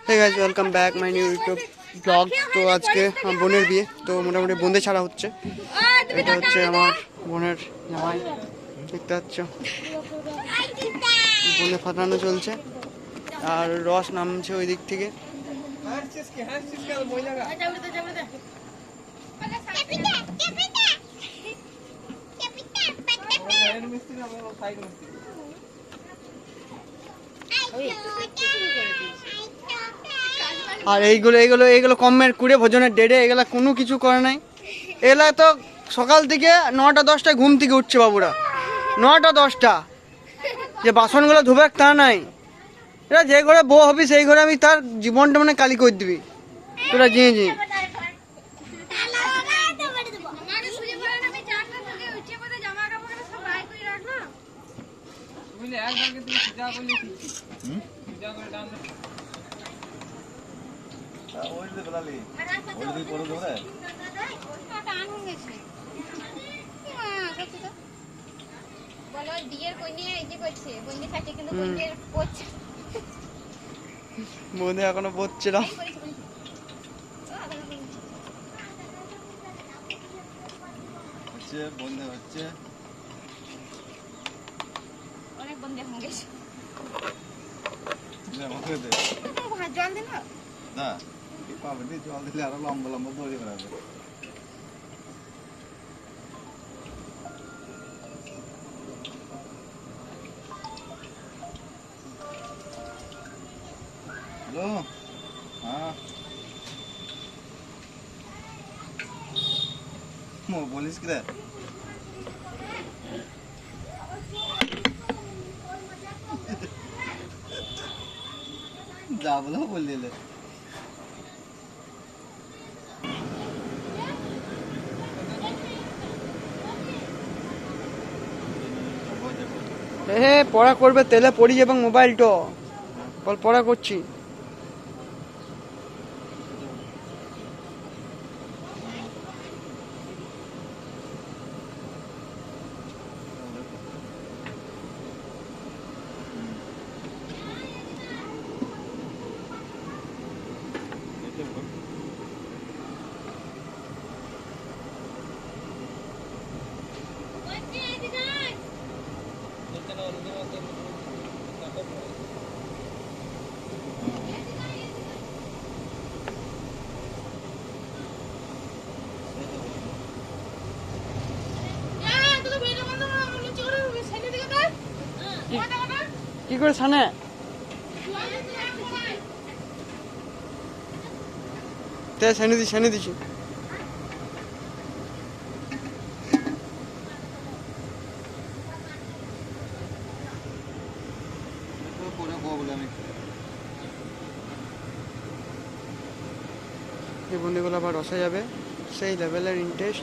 Hey guys, welcome back my new YouTube blog. তো আজকে আমার বোনের বিয়ে, তো মোটামুটি বোঁদে ছাড়া হচ্ছে। এটা হচ্ছে আমার বোনের জামাই, দেখতে পাচ্ছ। বোঁদে ফাটানো চলছে আর রস নামছে ওই দিক থেকে। আর এইগুলো এইগুলো এইগুলো কমের কুড়ে ভোজনের ডেটে এগুলা কোনো কিছু করে নাই। এগুলা তো সকাল থেকে 9টা 10টায় ঘুম থেকে উঠছে বাবুরা, 9টা 10টা। যে বাসনগুলো ধুবে তা নাই, এরা যে ঘরে বউ হবি সেই ঘরে আমি তার জীবনটা মানে কালি করে দিবি তোরা জি জি। বোঁদে এখনো পড়ছে না। অনেক বন্ধে হয়ে গেছে। জল দিন না পাবেন, জল দিলে আরো লম্বা লম্বা দড়ি বেড়াবে। হ্যালো, হ্যাঁ বলিস কি রে? যা বলো বল দিলে। হে পড়া করবে, তেলে পড়ি এবং মোবাইলটা বল পড়া করছি। কি করে ছানে তে ছেনে দিছি। এই বন্ধুগুলো আবার রসা যাবে, সেই লেভেলের ইন্টারেস্ট।